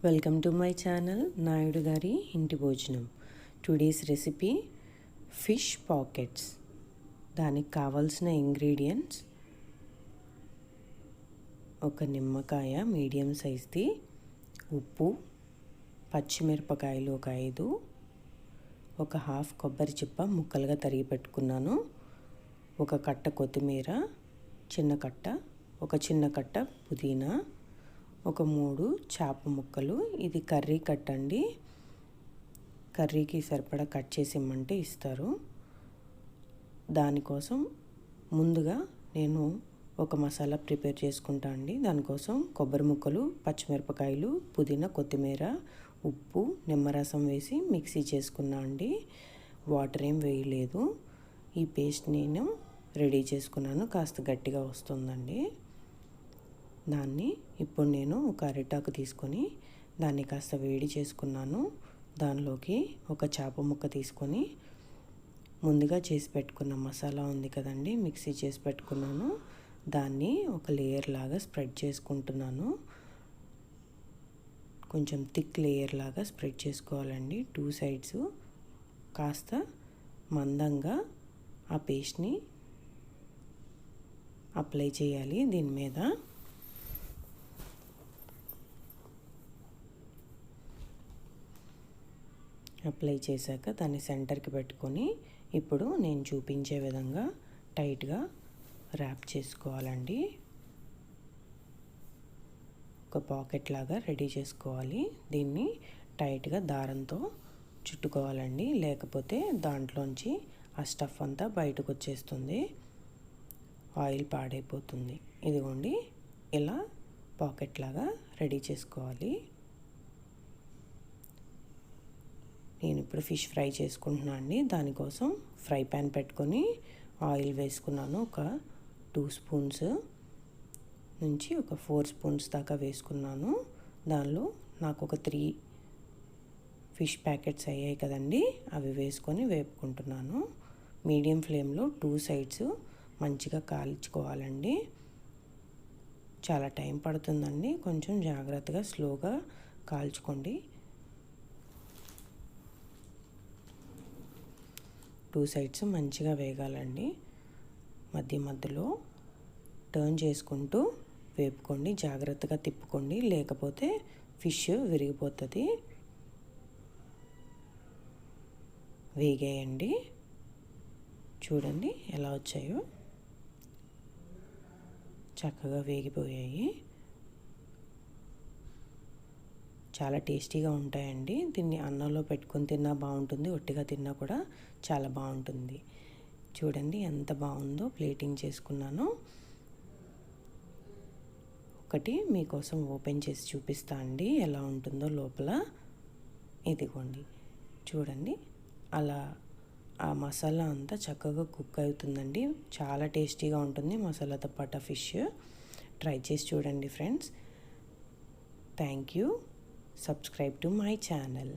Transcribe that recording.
Welcome to my channel Naidu గారి ఇంటి భోజనం. Today's recipe fish pockets. దానికి కావాల్సిన ఇంగ్రీడియంట్స్: ఒక నిమ్మకాయ మీడియం సైజ్ది, ఉప్పు, పచ్చిమిరపకాయలు ఒక 5, ఒక హాఫ్ కొబ్బరి చిప్ప ముక్కలుగా తరిగి పెట్టుకున్నాను, ఒక కట్ట కొత్తిమీర చిన్న కట్ట, ఒక చిన్న కట్ట పుదీనా, ఒక 3 చేప ముక్కలు. ఇది కర్రీ కట్ అండి, కర్రీకి సరిపడా కట్ చేసి ఇమ్మంటే ఇస్తారు. దానికోసం ముందుగా నేను ఒక మసాలా ప్రిపేర్ చేసుకుంటా అండి. దానికోసం కొబ్బరి ముక్కలు, పచ్చిమిరపకాయలు, పుదీనా, కొత్తిమీర, ఉప్పు, నిమ్మరసం వేసి మిక్సీ చేసుకున్నా అండి. వాటర్ ఏం వేయలేదు. ఈ పేస్ట్ నేను రెడీ చేసుకున్నాను, కాస్త గట్టిగా వస్తుందండి. దాన్ని ఇప్పుడు నేను ఒక అరిటాకు తీసుకొని దాన్ని కాస్త వేడి చేసుకున్నాను. దానిలోకి ఒక చేప ముక్క తీసుకొని ముందుగా చేసి పెట్టుకున్న మసాలా ఉంది కదండి, మిక్సీ చేసి పెట్టుకున్నాను, దాన్ని ఒక లేయర్ లాగా స్ప్రెడ్ చేసుకుంటున్నాను. కొంచెం థిక్ లేయర్ లాగా స్ప్రెడ్ చేసుకోవాలండి. 2 సైడ్స్ కాస్త మందంగా ఆ పేస్ట్ని అప్లై చేయాలి దీని మీద. అప్లై చేశాక దాన్ని సెంటర్కి పెట్టుకొని ఇప్పుడు నేను చూపించే విధంగా టైట్గా ర్యాప్ చేసుకోవాలండి. ఒక పాకెట్ లాగా రెడీ చేసుకోవాలి. దీన్ని టైట్గా దారంతో చుట్టుకోవాలండి, లేకపోతే దాంట్లోంచి ఆ స్టఫ్ అంతా బయటకు వచ్చేస్తుంది, ఆయిల్ పాడైపోతుంది. ఇదిగోండి, ఇలా పాకెట్ లాగా రెడీ చేసుకోవాలి. నేను ఇప్పుడు ఫిష్ ఫ్రై చేసుకుంటున్నాను అండి. దానికోసం ఫ్రై ప్యాన్ పెట్టుకొని ఆయిల్ వేసుకున్నాను. ఒక 2 స్పూన్స్ నుంచి ఒక 4 స్పూన్స్ దాకా వేసుకున్నాను. దానిలో నాకు ఒక 3 ఫిష్ ప్యాకెట్స్ అయ్యాయి కదండి, అవి వేసుకొని వేపుకుంటున్నాను. మీడియం ఫ్లేమ్లో 2 సైడ్స్ మంచిగా కాల్చుకోవాలండి. చాలా టైం పడుతుందండి, కొంచెం జాగ్రత్తగా స్లోగా కాల్చుకోండి. 2 సైడ్స్ మంచిగా వేగాలండి. మధ్య మధ్యలో టర్న్ చేసుకుంటూ వేపుకోండి, జాగ్రత్తగా తిప్పుకోండి, లేకపోతే ఫిష్ విరిగిపోతుంది. వేగాయండి, చూడండి ఎలా వచ్చాయో, చక్కగా వేగిపోయాయి. చాలా టేస్టీగా ఉంటాయండి. దీన్ని అన్నంలో పెట్టుకొని తిన్నా బాగుంటుంది, ఒట్టిగా తిన్నా కూడా చాలా బాగుంటుంది. చూడండి ఎంత బాగుందో. ప్లేటింగ్ చేసుకున్నాను. ఒకటి మీకోసం ఓపెన్ చేసి చూపిస్తా అండి ఎలా ఉంటుందో లోపల. ఇదిగోండి, చూడండి అలా ఆ మసాలా అంతా చక్కగా కుక్ అవుతుందండి. చాలా టేస్టీగా ఉంటుంది మసాలాతో పాటు ఫిష్. ట్రై చేసి చూడండి friends. Thank you. Subscribe to my channel.